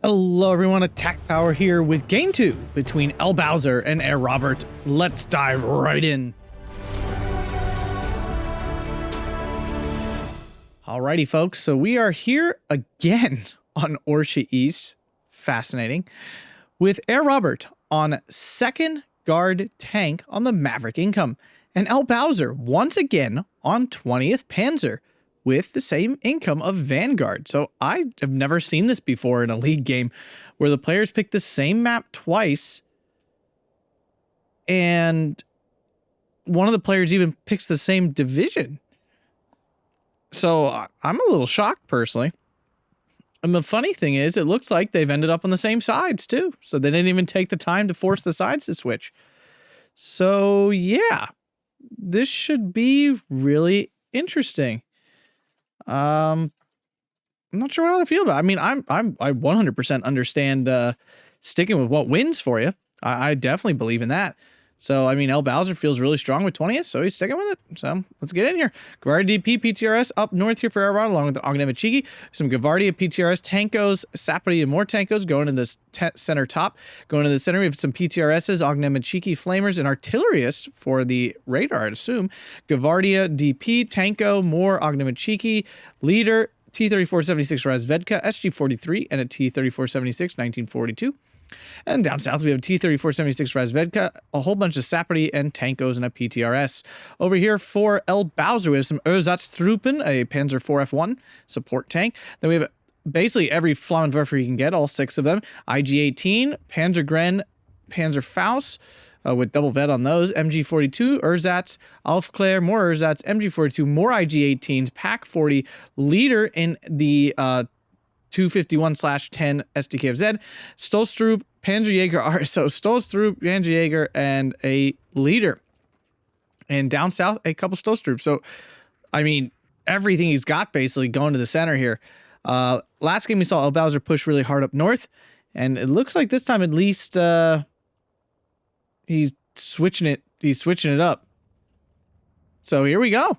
Hello everyone, Attack Power here with Game 2 between Elbowser and Herr Robert. Let's dive right in. Alrighty folks, so we are here again on Orsha East, fascinating, with Herr Robert on 2nd Guard Tank on the Maverick Income, and Elbowser once again on 20th Panzer, with the same income of Vanguard. So I have never seen this before in a league game where the players pick the same map twice and one of the players even picks the same division. So I'm a little shocked personally. And the funny thing is, it looks like they've ended up on the same sides too. So they didn't even take the time to force the sides to switch. So yeah, this should be really interesting. I'm not sure how to feel about it. I mean, I 100% understand sticking with what wins for you. I definitely believe in that. So, I mean, Elbowser feels really strong with 20th, so he's sticking with it. So, let's get in here. Gavardia DP, PTRS up north here for Aeron, along with the Ognemachiki. Some Gavardia, PTRS, Tankos, Sapody, and more Tankos going in the center top. Going to the center, we have some PTRSs, Ognemachiki, Flamers, and Artillerists for the radar, I'd assume. Gavardia DP, Tanko, more Ognemachiki, Leader, T-3476 Razvedka, SG-43, and a T-3476 1942. And down south, we have a T-3476 Razvedka, a whole bunch of Sapody and Tankos, and a PTRS. Over here for Elbowser, we have some Ersatztruppen, a Panzer 4F1 support tank. Then we have basically every Flammenwerfer you can get, all 6 of them. IG-18, Panzer Gren, Panzer Faust, with double vet on those. MG-42, Ersatz, Aufklär, more Ersatz, MG-42, more IG-18s, PaK-40, Leader in the 251/10 SDKFZ, Stolstrup, Panzerjäger RSO, Stolstrup, Panzerjäger, and a Leader. And down south, a couple Stolstrup. So, I mean, everything he's got basically going to the center here. Last game we saw Elbowser push really hard up north, and it looks like this time at least he's switching it up. So here we go.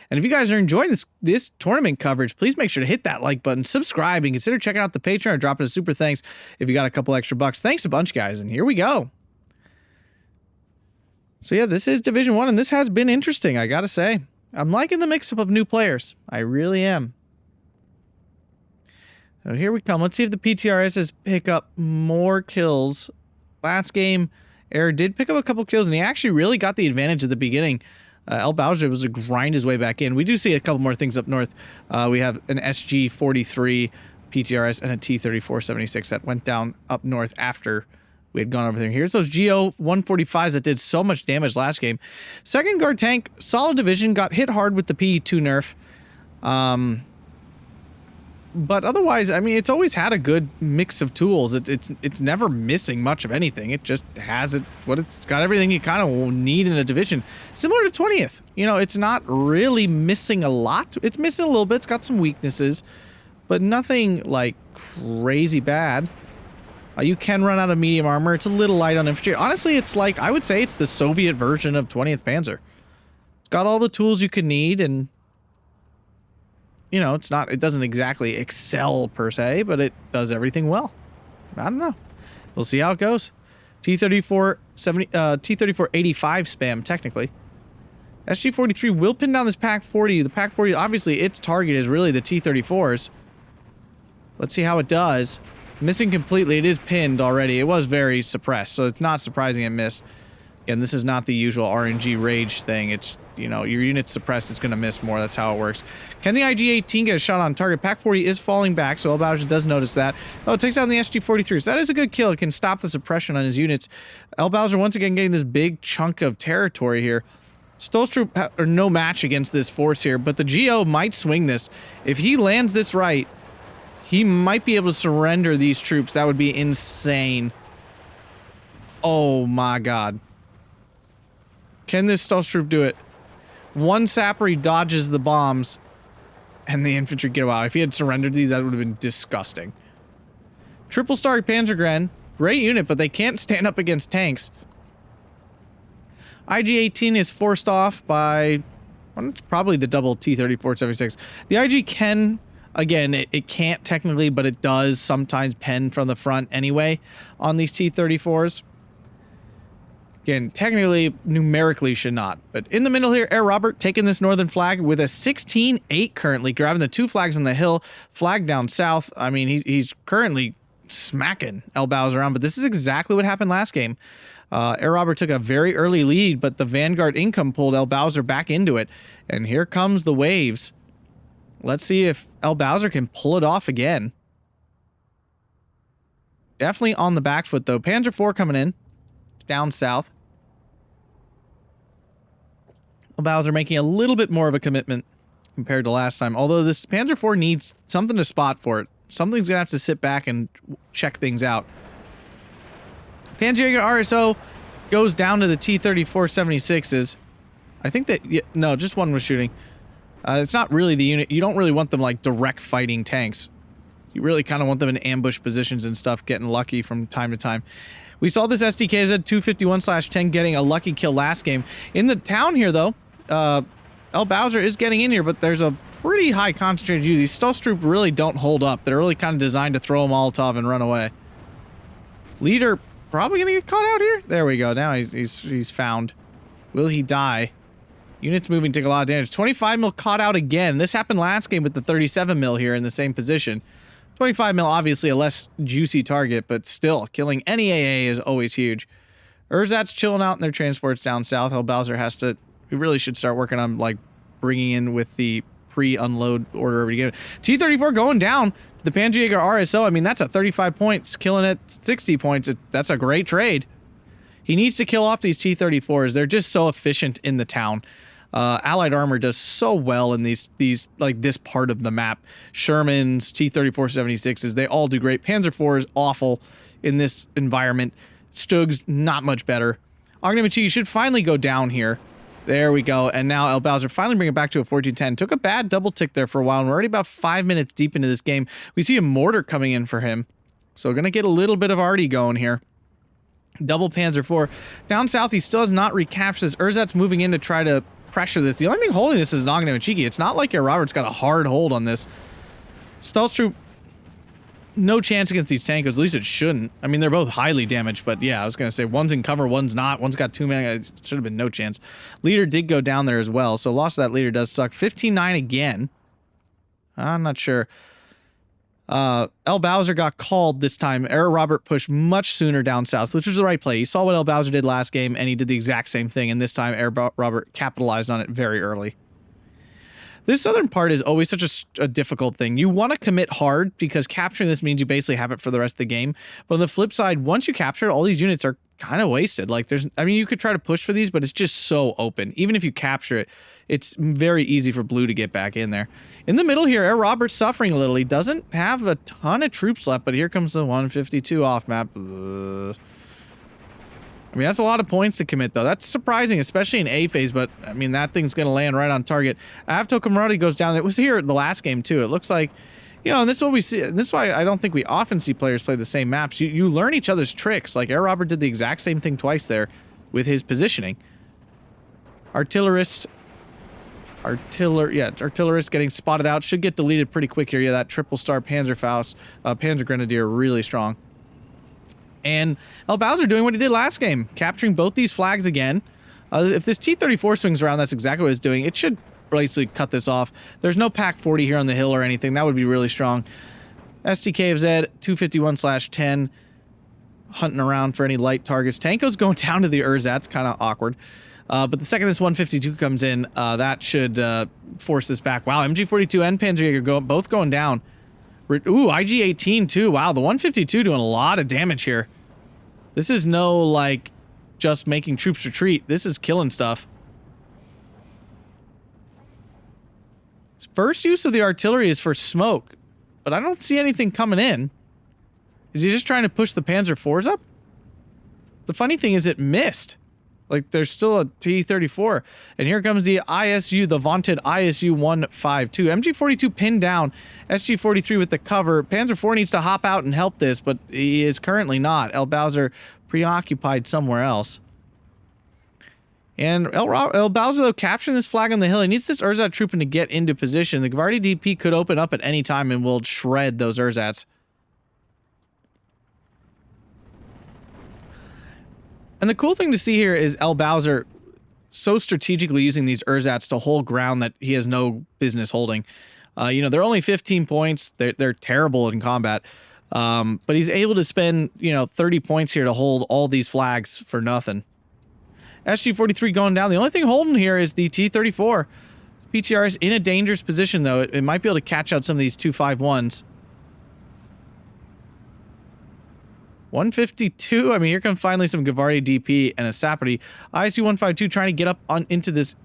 And if you guys are enjoying this tournament coverage, please make sure to hit that like button, subscribe, and consider checking out the Patreon or dropping a super thanks if you got a couple extra bucks. Thanks a bunch, guys, and here we go. So yeah, this is Division 1, and this has been interesting, I gotta say. I'm liking the mix-up of new players. I really am. So here we come. Let's see if the PTRSs pick up more kills. Last game, Air did pick up a couple kills, and he actually really got the advantage at the beginning. Elbowser was to grind his way back in. We do see a couple more things up north. We have an SG-43 PTRS and a T-3476 that went down up north after we had gone over there. Here's those GO-145s that did so much damage last game. 2nd Guard Tank, solid division, got hit hard with the PE2 nerf. But otherwise, I mean, it's always had a good mix of tools. It's never missing much of anything. It just has it's got everything you kind of need in a division. Similar to 20th. You know, it's not really missing a lot. It's missing a little bit. It's got some weaknesses, but nothing like crazy bad. You can run out of medium armor. It's a little light on infantry. Honestly, it's like, I would say it's the Soviet version of 20th Panzer. It's got all the tools you could need, and you know, it doesn't exactly excel per se, but it does everything well. I don't know. We'll see how it goes. T-3485 spam, technically. SG-43 will pin down this PaK-40. The PaK-40, obviously, its target is really the T-34s. Let's see how it does. Missing completely. It is pinned already. It was very suppressed, so it's not surprising it missed. Again, this is not the usual RNG rage thing. It's, you know, your unit's suppressed, it's going to miss more. That's how it works. Can the IG-18 get a shot on target? PaK-40 is falling back, so Elbowser does notice that. Oh, it takes down the SG-43, so that is a good kill. It can stop the suppression on his units. Elbowser once again getting this big chunk of territory here. Stolstrup are no match against this force here, but the GO might swing this. If he lands this right, he might be able to surrender these troops. That would be insane. Oh my god. Can this Stolstrup do it? One sapper, he dodges the bombs, and the infantry get out. If he had surrendered these, that would have been disgusting. Triple Star Panzergren, great unit, but they can't stand up against tanks. IG-18 is forced off by probably the double T-3476. The IG can Again, it can't technically, but it does sometimes pen from the front anyway on these T-34s. Again, technically, numerically should not. But in the middle here, Herr Robert taking this northern flag with a 16-8 currently, grabbing the 2 flags on the hill, flag down south. I mean, he's currently smacking Elbowser around, but this is exactly what happened last game. Herr Robert took a very early lead, but the Vanguard income pulled Elbowser back into it. And here comes the waves. Let's see if Elbowser can pull it off again. Definitely on the back foot, though. Panzer IV coming in, down south. Elbowser making a little bit more of a commitment compared to last time. Although this Panzer IV needs something to spot for it. Something's going to have to sit back and check things out. Panzer RSO goes down to the T-34-76s. I think that... No, just one was shooting. It's not really the unit. You don't really want them like direct fighting tanks. You really kind of want them in ambush positions and stuff, getting lucky from time to time. We saw this SDKZ 251/10 getting a lucky kill last game. In the town here, though, Elbowser is getting in here, but there's a pretty high concentrated use. These stealth troops really don't hold up. They're really kind of designed to throw a Molotov and run away. Leader probably going to get caught out here. There we go. Now he's found. Will he die? Units moving take a lot of damage. 25 mil caught out again. This happened last game with the 37 mil here in the same position. 25 mil, obviously a less juicy target, but still, killing any AA is always huge. Erzat's chilling out in their transports down south. Elbowser has to... We really should start working on, like, bringing in with the pre-unload order over again. T-34 going down to the Panzer RSO. I mean, that's a 35 points. Killing it 60 points. That's a great trade. He needs to kill off these T-34s. They're just so efficient in the town. Allied armor does so well in these like this part of the map. Shermans, T-34-76s, they all do great. Panzer IV is awful in this environment. Stug's not much better. Ognimichi should finally go down here. There we go. And now Elbowser finally bring it back to a 14-10. Took a bad double tick there for a while, and we're already about 5 minutes deep into this game. We see a mortar coming in for him. So gonna get a little bit of arty going here. Double Panzer IV. Down south, he still has not recaptured this. Erzat's moving in to try to pressure this. The only thing holding this is Ognimichi. It's not like Herr Robert's got a hard hold on this. Stealth troop, no chance against these tankers. At least it shouldn't. I mean, they're both highly damaged, but yeah, I was going to say one's in cover, one's not. One's got 2 men. It should have been no chance. Leader did go down there as well, so loss of that leader does suck. 15-9 again. I'm not sure. Elbowser got called this time. Herr Robert pushed much sooner down south, which was the right play. He saw what Elbowser did last game, and he did the exact same thing, and this time Herr Robert capitalized on it very early. This southern part is always such a difficult thing. You want to commit hard, because capturing this means you basically have it for the rest of the game. But on the flip side, once you capture it, all these units are kind of wasted. Like, I mean, you could try to push for these, but it's just so open. Even if you capture it, it's very easy for blue to get back in there. In the middle here, Herr Robert's suffering a little. He doesn't have a ton of troops left, but here comes the 152 off map. I mean, that's a lot of points to commit, though. That's surprising, especially in A phase, but, I mean, that thing's going to land right on target. Avto Kamaradi goes down. It was here the last game, too. It looks like, you know, and this is what we see. This is why I don't think we often see players play the same maps. You learn each other's tricks. Like, Herr Robert did the exact same thing twice there with his positioning. Artillerist getting spotted out. Should get deleted pretty quick here. Yeah, that triple star Panzer Grenadier, really strong. And Elbowser doing what he did last game, capturing both these flags again. If this T-34 swings around, that's exactly what it's doing. It should basically cut this off. There's no Pack 40 here on the hill or anything. That would be really strong. STKFZ 251/10, hunting around for any light targets. Tanko's going down to the Erzat's kind of awkward. But the second this 152 comes in, that should force this back. Wow, MG42 and Panzer both going down. Ooh, IG-18 too. Wow, the 152 doing a lot of damage here. This is no, like, just making troops retreat. This is killing stuff. First use of the artillery is for smoke, but I don't see anything coming in. Is he just trying to push the Panzer IVs up? The funny thing is it missed. Like, there's still a T-34. And here comes the ISU, the vaunted ISU 152. MG-42 pinned down. SG-43 with the cover. Panzer IV needs to hop out and help this, but he is currently not. Elbowser preoccupied somewhere else. And Elbowser, though, capturing this flag on the hill. He needs this Urzat trooping to get into position. The Gavardi DP could open up at any time and will shred those Urzats. And the cool thing to see here is Elbowser so strategically using these Urzats to hold ground that he has no business holding. You know, they're only 15 points. They're terrible in combat. But he's able to spend, 30 points here to hold all these flags for nothing. SG-43 going down. The only thing holding here is the T-34. PTR is in a dangerous position, though. It might be able to catch out some of these 251s. 152. I mean, here comes finally some Gavardi DP and a Sapperty. ISU-152 trying to get up into this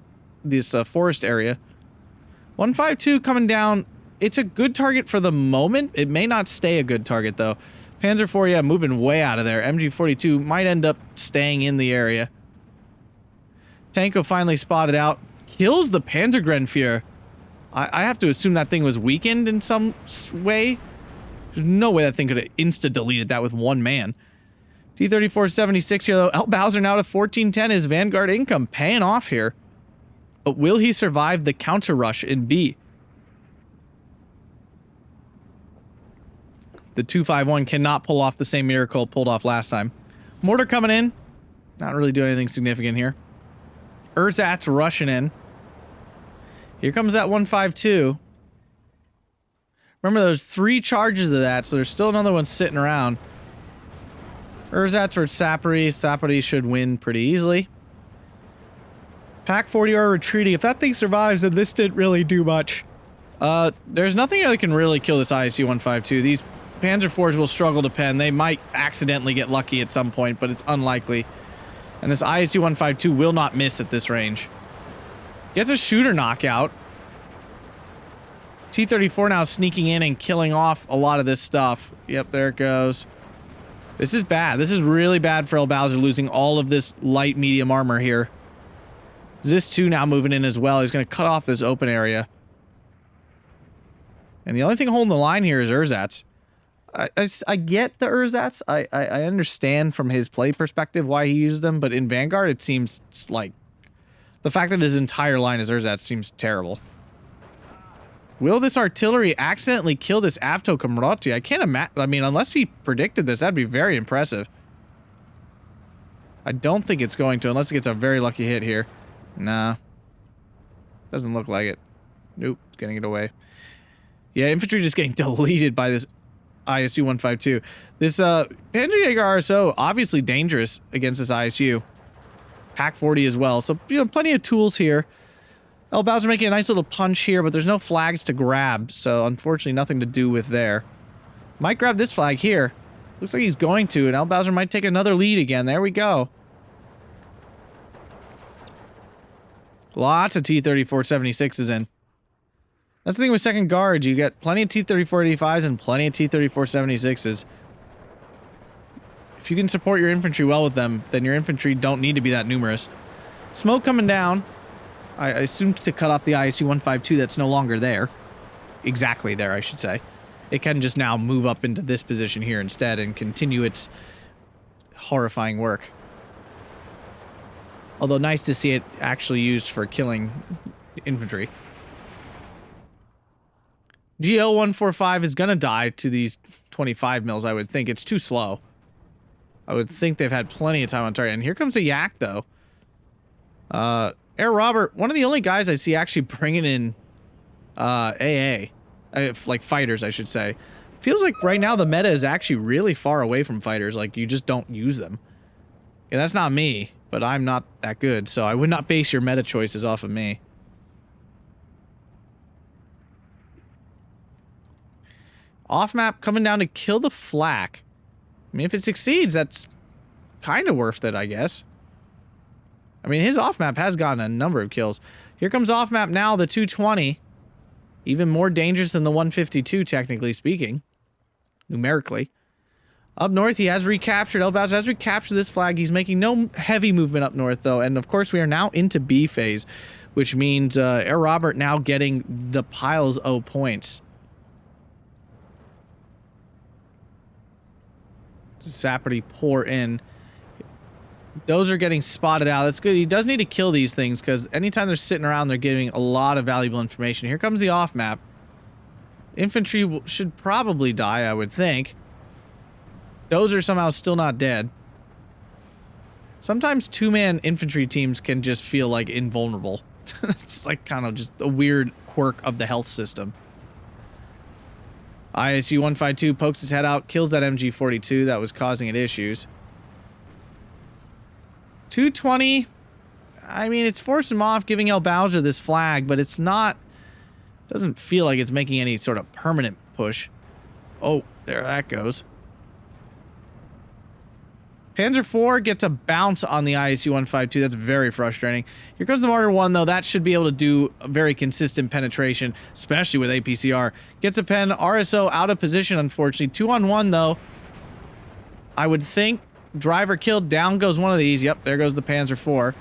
forest area. 152 coming down. It's a good target for the moment. It may not stay a good target, though. Panzer IV, yeah, moving way out of there. MG-42 might end up staying in the area. Tanko finally spotted out. Kills the Panzergrenadier. I have to assume that thing was weakened in some way. There's no way that thing could have insta-deleted that with one man. T-34-76 here, though. Elbowser now to 1410. His Vanguard income paying off here. But will he survive the counter rush in B? The 251 cannot pull off the same miracle pulled off last time. Mortar coming in. Not really doing anything significant here. Urzats rushing in. Here comes that 152. Remember, there's 3 charges of that, so there's still another one sitting around. Urzats for Sapperty. Sapperty should win pretty easily. Pack 40 are retreating. If that thing survives, then this didn't really do much. There's nothing that can really kill this ISU-152. These Panzer IVs will struggle to pen. They might accidentally get lucky at some point, but it's unlikely. And this ISU-152 will not miss at this range. Gets a shooter knockout. T-34 now sneaking in and killing off a lot of this stuff. Yep, there it goes. This is bad. This is really bad for Elbowser, losing all of this light medium armor here. Zis-2 now moving in as well. He's going to cut off this open area. And the only thing holding the line here is Urzats. I get the Urzats. I understand from his play perspective why he uses them, but in Vanguard it seems like the fact that his entire line is Urzats seems terrible. Will this artillery accidentally kill this Avto Kamroti? I can't imagine. I mean, unless he predicted this, that'd be very impressive. I don't think it's going to, unless it gets a very lucky hit here. Nah. Doesn't look like it. Nope, it's getting it away. Yeah, infantry just getting deleted by this ISU-152. This Panzerjäger RSO, obviously dangerous against this ISU. Pack 40 as well, so, plenty of tools here. Elbowser making a nice little punch here, but there's no flags to grab, so unfortunately nothing to do with there. Might grab this flag here. Looks like he's going to, and Elbowser might take another lead again. There we go. Lots of T-34-76s in. That's the thing with second guard. You get plenty of T-34-85s and plenty of T-34-76s. If you can support your infantry well with them, then your infantry don't need to be that numerous. Smoke coming down. I assumed to cut off the ISU-152 that's no longer there. Exactly there, I should say. It can just now move up into this position here instead and continue its horrifying work. Although nice to see it actually used for killing infantry. GL-145 is gonna die to these 25 mils, I would think. It's too slow. I would think they've had plenty of time on target. And here comes a Yak, though. Herr Robert, one of the only guys I see actually bringing in AA. Like fighters, I should say. Feels like right now the meta is actually really far away from fighters. Like, you just don't use them. And that's not me, but I'm not that good, so I would not base your meta choices off of me. Off-map coming down to kill the flak. I mean, if it succeeds, that's kind of worth it, I guess. I mean, his off-map has gotten a number of kills. Here comes off-map now, the 220. Even more dangerous than the 152, technically speaking. Numerically. Up north, he has recaptured. Elbowser has recaptured this flag. He's making no heavy movement up north, though. And, of course, we are now into B phase, which means Herr Robert now getting the piles of points. Sapperty pour in. Those are getting spotted out. That's good. He does need to kill these things because anytime they're sitting around, they're giving a lot of valuable information. Here comes the off map. Infantry should probably die, I would think. Those are somehow still not dead. Sometimes two-man infantry teams can just feel like invulnerable. It's like kind of just a weird quirk of the health system. ISU 152 pokes his head out, kills that MG42 that was causing it issues. 220, I mean, it's forcing him off, giving Elbowser this flag, but it's not, doesn't feel like it's making any sort of permanent push. Oh, there that goes. Panzer IV gets a bounce on the ISU 152. That's very frustrating. Here comes the Martyr 1, though. That should be able to do a very consistent penetration, especially with APCR. Gets a pen. RSO out of position, unfortunately. 2-on-1, though. I would think driver killed. Down goes one of these. Yep, there goes the Panzer IV.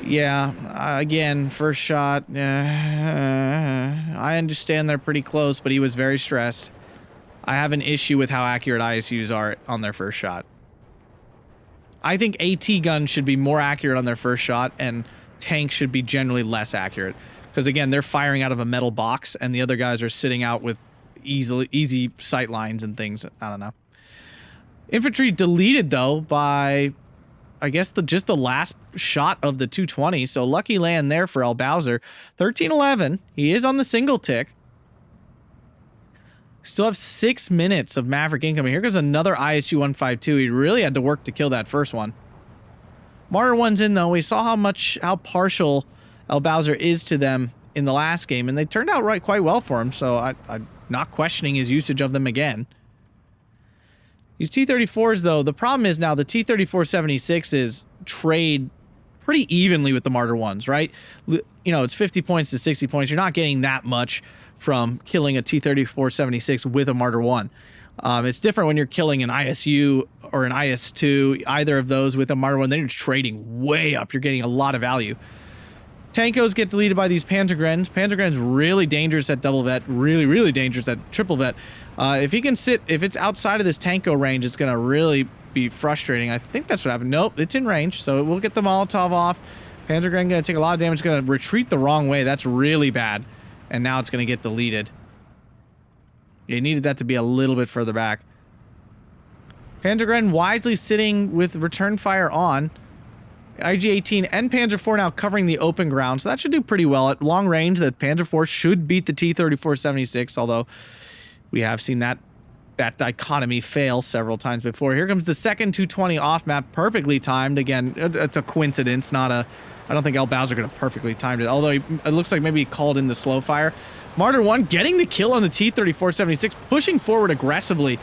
Yeah, again, first shot. I understand they're pretty close, but he was very stressed. I have an issue with how accurate ISUs are on their first shot. I think AT guns should be more accurate on their first shot, and tanks should be generally less accurate. Because again, they're firing out of a metal box, and the other guys are sitting out with easy sight lines and things. I don't know. Infantry deleted, though, by, I guess, just the last shot of the 220. So lucky land there for Elbowser. 13-11. He is on the single tick. Still have 6 minutes of Maverick incoming. Here comes another ISU 152. He really had to work to kill that first one. Martyr 1's in, though. We saw how partial Elbowser is to them in the last game, and they turned out quite well for him, so I'm not questioning his usage of them again. These T-34s, though, the problem is now the T-34-76s trade pretty evenly with the Martyr 1s, right? You know, it's 50 points to 60 points. You're not getting that much from killing a T-34-76 with a Martyr 1. It's different when you're killing an ISU or an IS-2, either of those with a Martyr 1. Then you're trading way up. You're getting a lot of value. Tankos get deleted by these Panzergrens. Panzergren's really dangerous at double vet, really dangerous at triple vet. If he can sit, if it's outside of this Tanko range, it's going to really be frustrating. I think that's what happened. Nope, it's in range, so we'll get the Molotov off. Panzergren going to take a lot of damage, going to retreat the wrong way. That's really bad. And now it's going to get deleted. You needed that to be a little bit further back. Panzergren wisely sitting with return fire on. IG-18 and Panzer IV now covering the open ground, so that should do pretty well. At long range, the Panzer IV should beat the T-34-76, although we have seen that dichotomy fail several times before. Here comes the second 220 off-map, perfectly timed. Again, it's a coincidence, not a... I don't think Elbowser could have perfectly timed it, although it looks like maybe he called in the slow fire. Martyr 1 getting the kill on the T-34-76, pushing forward aggressively.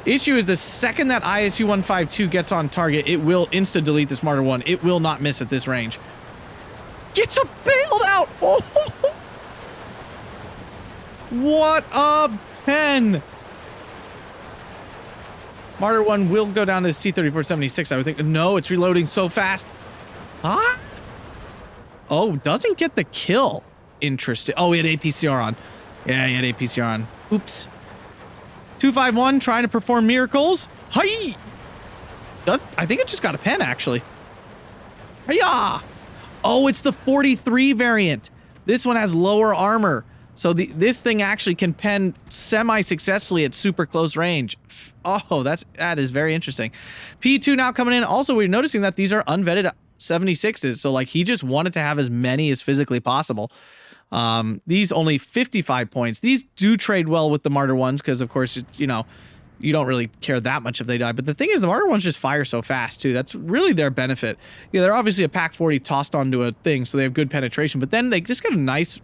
Issue is the second that ISU 152 gets on target, it will insta-delete this Martyr 1. It will not miss at this range. Gets a bailed out! Oh! What a pen! Martyr 1 will go down to his T-34-76, I would think. No, it's reloading so fast. Huh? Oh, doesn't get the kill. Interesting. Oh, he had APCR on. Yeah, he had APCR on. Oops. 251 trying to perform miracles. Hi! I think it just got a pen, actually. Hiya! Oh, it's the 43 variant. This one has lower armor. So this thing actually can pen semi-successfully at super close range. Oh, that is very interesting. P2 now coming in. Also, we're noticing that these are unvetted 76s. So, like, he just wanted to have as many as physically possible. These only 55 points. These do trade well with the Martyr 1s because, of course, it's, you know, you don't really care that much if they die. But the thing is, the Martyr 1s just fire so fast, too. That's really their benefit. Yeah, they're obviously a Pac 40 tossed onto a thing, so they have good penetration. But then they just get a nice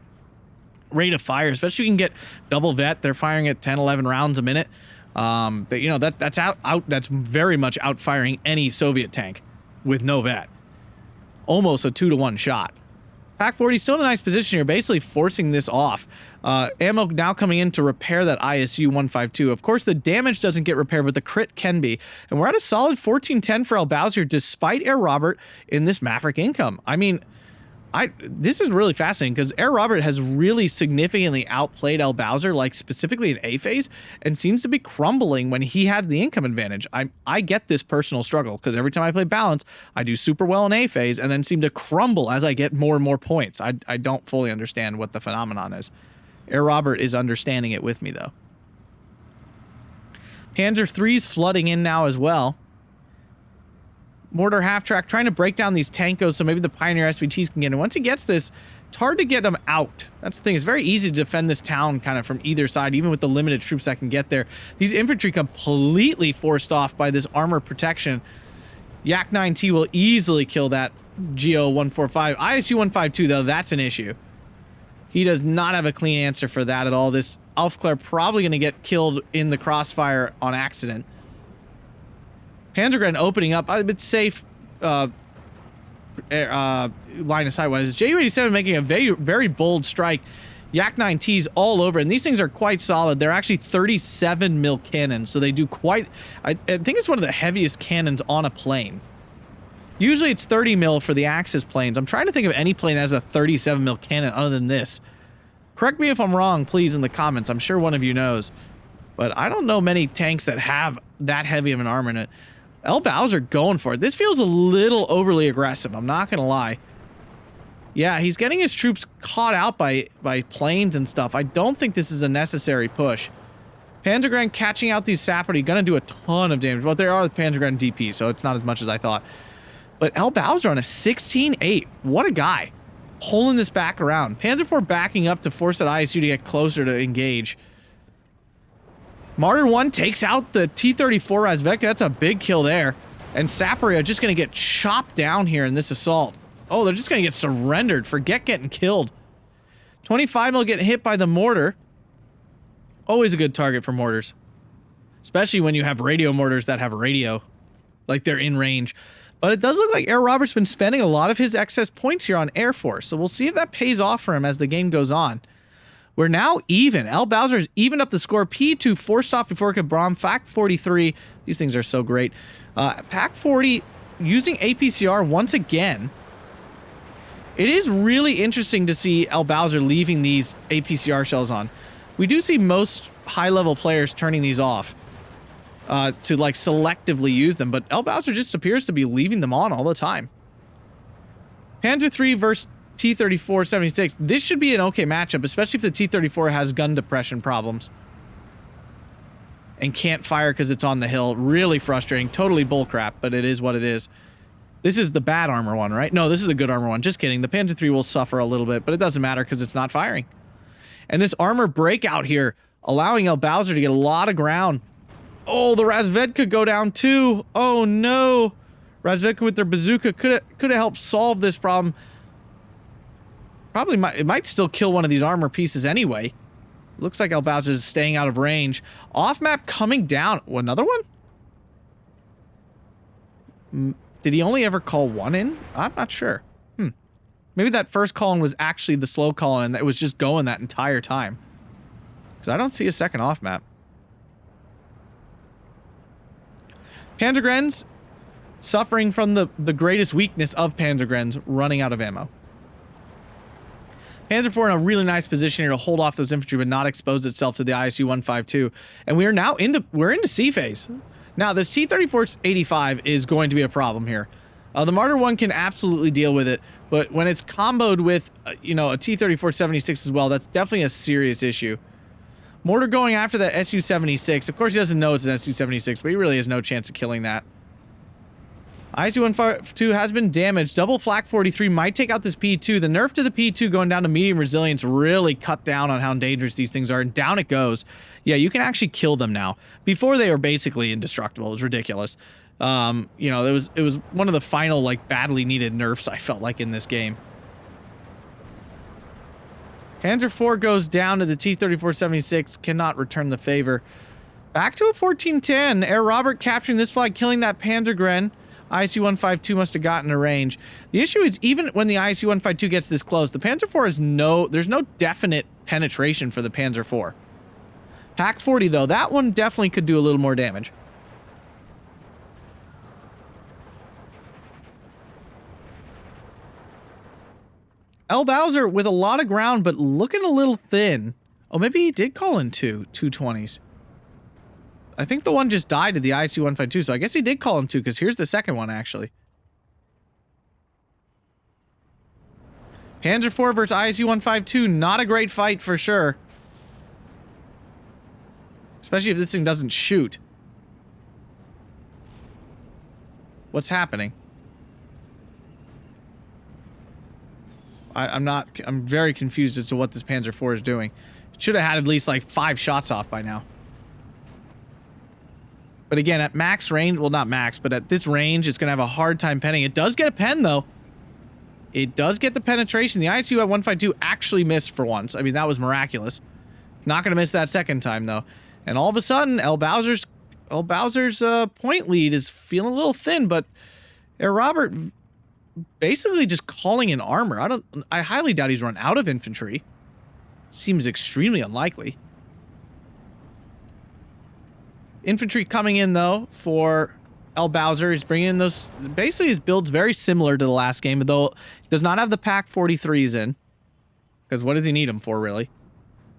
rate of fire, especially if you can get double vet. They're firing at 10, 11 rounds a minute. You know, that's very much outfiring any Soviet tank with no vet. Almost a 2-to-1 shot. Pac 40 still in a nice position here, basically forcing this off. Ammo now coming in to repair that ISU 152. Of course, the damage doesn't get repaired, but the crit can be. And we're at a solid 14-10 for Elbowser, despite Herr Robert in this Maverick income. I mean, This is really fascinating because Herr Robert has really significantly outplayed Elbowser, like specifically in A phase, and seems to be crumbling when he has the income advantage. I get this personal struggle because every time I play balance, I do super well in A phase and then seem to crumble as I get more and more points. I don't fully understand what the phenomenon is. Herr Robert is understanding it with me though. Panzer III's flooding in now as well. Mortar half-track trying to break down these tankos so maybe the Pioneer SVTs can get in. Once he gets this, it's hard to get them out. That's the thing. It's very easy to defend this town kind of from either side, even with the limited troops that can get there. These infantry completely forced off by this armor protection. Yak 9T will easily kill that GO 145. ISU 152, though, that's an issue. He does not have a clean answer for that at all. This Aufklär probably going to get killed in the crossfire on accident. Panzergren opening up a bit safe line of sight wise. Ju-87 making a very bold strike. Yak 9T's all over, and these things are quite solid. They're actually 37 mil cannons, so they do quite... I think it's one of the heaviest cannons on a plane. Usually it's 30 mil for the Axis planes. I'm trying to think of any plane that has a 37 mil cannon other than this. Correct me if I'm wrong, please, in the comments. I'm sure one of you knows. But I don't know many tanks that have that heavy of an armor in it. Elbowser going for it. This feels a little overly aggressive, I'm not gonna lie. Yeah, he's getting his troops caught out by planes and stuff. I don't think this is a necessary push. Panzergren catching out these Sapperty, gonna do a ton of damage. Well, there are the Panzergren DP, so it's not as much as I thought. But Elbowser on a 16-8. What a guy. Pulling this back around. Panzer IV backing up to force that ISU to get closer to engage. Martyr 1 takes out the T-34 Razvedka. That's a big kill there. And Sappery are just going to get chopped down here in this assault. Oh, they're just going to get surrendered. Forget getting killed. 25 mil getting hit by the mortar. Always a good target for mortars. Especially when you have radio mortars that have radio. Like they're in range. But it does look like Herr Robert's been spending a lot of his excess points here on Air Force. So we'll see if that pays off for him as the game goes on. We're now even. Elbowser's evened up the score. P2 forced off before it could bomb. FAC 43. These things are so great. PAC 40 using APCR once again. It is really interesting to see Elbowser leaving these APCR shells on. We do see most high-level players turning these off to like selectively use them, but Elbowser just appears to be leaving them on all the time. Panzer III versus T-34-76. This should be an okay matchup, especially if the T-34 has gun depression problems and can't fire because it's on the hill. Really frustrating. Totally bullcrap, but it is what it is. This is the bad armor one, right? No, this is the good armor one. Just kidding. The Panzer III will suffer a little bit, but it doesn't matter because it's not firing. And this armor breakout here, allowing Elbowser to get a lot of ground. Oh, the Razvedka go down too. Oh no. Razvedka with their bazooka could have helped solve this problem. Probably it might still kill one of these armor pieces anyway. Looks like Elbowser is staying out of range. Off map coming down. Oh, another one? Did he only ever call one in? I'm not sure. Maybe that first call in was actually the slow call in that was just going that entire time. Because I don't see a second off map. Panzergrens suffering from the greatest weakness of Panzergrens, running out of ammo. Panzer IV in a really nice position here to hold off those infantry but not expose itself to the ISU 152. And we are now into C phase. Now this T-34-85 is going to be a problem here. The Martyr 1 can absolutely deal with it, but when it's comboed with you know, a T-34-76 as well, that's definitely a serious issue. Mortar going after that Su-76. Of course he doesn't know it's an Su-76, but he really has no chance of killing that. ISU-152 has been damaged. Double flak 43 might take out this P2. The nerf to the P2 going down to medium resilience really cut down on how dangerous these things are, and down it goes. Yeah, you can actually kill them now. Before they were basically indestructible. It was ridiculous. You know, it was one of the final like badly needed nerfs I felt like in this game. Panzer IV goes down to the T-34-76, cannot return the favor. Back to a 1410. Herr Robert capturing this flag, killing that Panzergren. ISU-152 must have gotten a range. The issue is even when the ISU-152 gets this close, the Panzer IV is there's no definite penetration for the Panzer IV. PAC 40 though, that one definitely could do a little more damage. Elbowser with a lot of ground, but looking a little thin. Oh, maybe he did call in 220s. I think the one just died to the ISU-152, so I guess he did call him 2, because here's the second one, actually. Panzer IV versus ISU-152, not a great fight for sure. Especially if this thing doesn't shoot. What's happening? I'm very confused as to what this Panzer IV is doing. It should have had at least like 5 shots off by now. But again, at max range, well not max, but at this range, it's going to have a hard time penning. It does get a pen though. It does get the penetration. The ISU at 152 actually missed for once. I mean, that was miraculous. Not going to miss that second time though. And all of a sudden, Elbowser's point lead is feeling a little thin, but Herr Robert basically just calling in armor. I highly doubt he's run out of infantry. Seems extremely unlikely. Infantry coming in though for Elbowser. He's bringing in those, basically his build's very similar to the last game, though does not have the Pack 43s in. Because what does he need them for, really?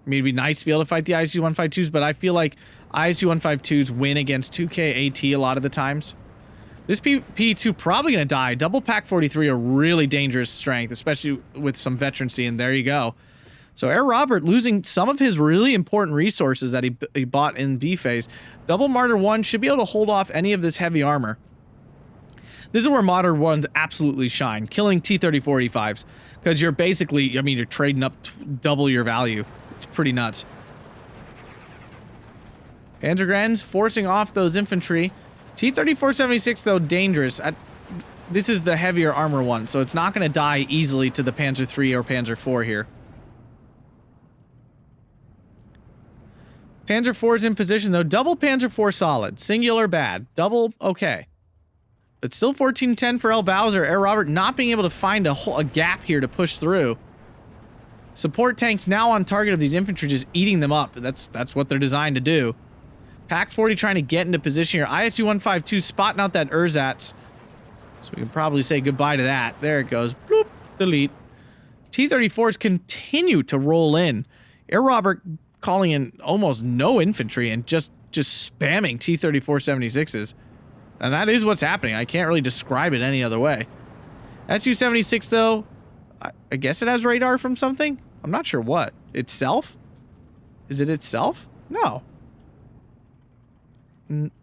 I mean, it'd be nice to be able to fight the ISU-152s, but I feel like ISU-152s win against 2K AT a lot of the times. This P2 probably going to die. Double Pack 43 are really dangerous strength, especially with some veterancy, and there you go. So Herr Robert losing some of his really important resources that he bought in B phase. Double Martyr 1 should be able to hold off any of this heavy armor. This is where Martyr 1s absolutely shine, killing T-34-85s. Because you're basically, I mean, you're trading up double your value. It's pretty nuts. Panzergrens forcing off those infantry. T-34-76, though, dangerous. This is the heavier armor one, so it's not going to die easily to the Panzer III or Panzer IV here. Panzer IV's in position, though. Double Panzer IV solid. Singular bad. Double okay. But still 14-10 for Elbowser. Herr Robert not being able to find a gap here to push through. Support tanks now on target of these infantry, just eating them up. That's what they're designed to do. Pack 40 trying to get into position here. ISU-152 spotting out that ersatz. So we can probably say goodbye to that. There it goes. Bloop. Delete. T-34s continue to roll in. Herr Robert calling in almost no infantry and just spamming T-34-76s. And that is what's happening. I can't really describe it any other way. SU-76, though, I guess it has radar from something? I'm not sure what. Itself? Is it itself? No.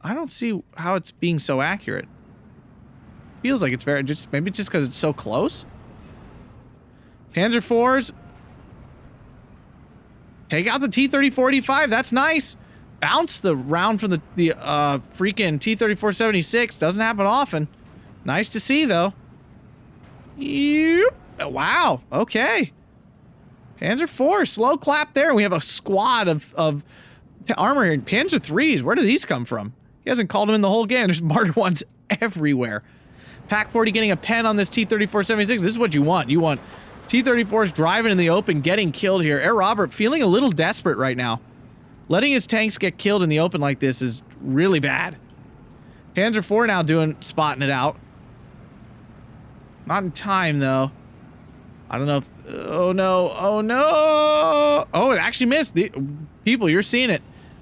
I don't see how it's being so accurate. Feels like it's very, maybe just because it's so close? Panzer IVs. Take out the T-34-85. That's nice. Bounce the round from the freaking T-34-76. Doesn't happen often. Nice to see, though. Yep. Wow. Okay. Panzer IV. Slow clap there. We have a squad of armor here. Panzer IIIs. Where do these come from? He hasn't called them in the whole game. There's Martyr 1s everywhere. Pack 40 getting a pen on this T-34-76. This is what you want. You want T-34s driving in the open, getting killed here. Herr Robert feeling a little desperate right now. Letting his tanks get killed in the open like this is really bad. Panzer IV now spotting it out. Not in time, though. I don't know if... Oh, no. Oh, no. Oh, it actually missed. People, you're seeing it.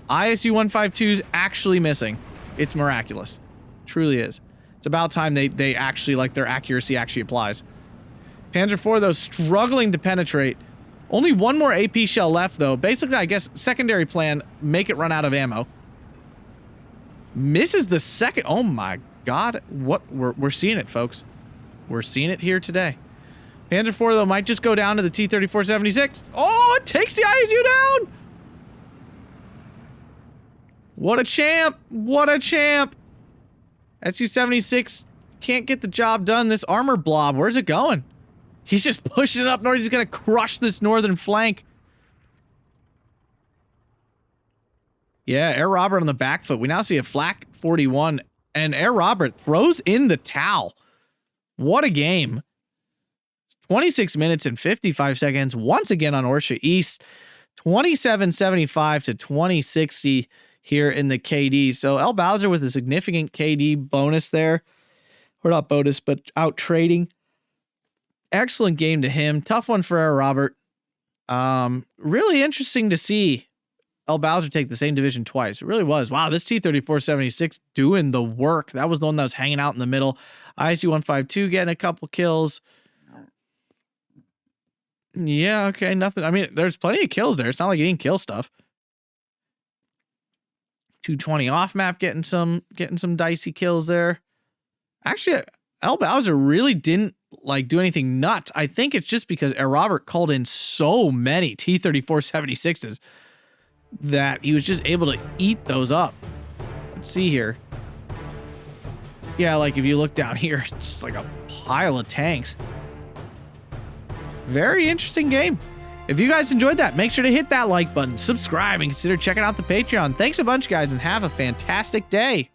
ISU-152's actually missing. It's miraculous. Truly is. It's about time they actually, like, their accuracy actually applies. Panzer IV, though, struggling to penetrate. Only one more AP shell left, though. Basically, I guess, secondary plan, make it run out of ammo. Misses the second... Oh, my God. What? We're seeing it, folks. We're seeing it here today. Panzer IV, though, might just go down to the T-34-76. Oh, it takes the ISU down! What a champ! What a champ! SU-76 can't get the job done. This armor blob, where's it going? He's just pushing it up north. He's going to crush this northern flank. Yeah, Herr Robert on the back foot. We now see a flak 41, and Herr Robert throws in the towel. What a game. 26 minutes and 55 seconds once again on Orsha East. 2775 to 2060 here in the KD. So Elbowser with a significant KD bonus there. Or not bonus, but out trading. excellent game to him. Tough one for Herr Robert. Really interesting to see Elbowser take the same division twice. It really was. Wow, this T-34-76 doing the work. That was the one that was hanging out in the middle. IC-152 getting a couple kills. Yeah, okay, nothing. I mean, there's plenty of kills there. It's not like he didn't kill stuff. 220 off map getting some dicey kills there. Actually, Elbowser really didn't like do anything nuts. I think it's just because Herr Robert called in so many T-34-76s that he was just able to eat those up. Let's see here. Yeah, like if you look down here, it's just like a pile of tanks. Very interesting game. If you guys enjoyed that, make sure to hit that like button, subscribe, and consider checking out the Patreon. Thanks a bunch, guys, and have a fantastic day.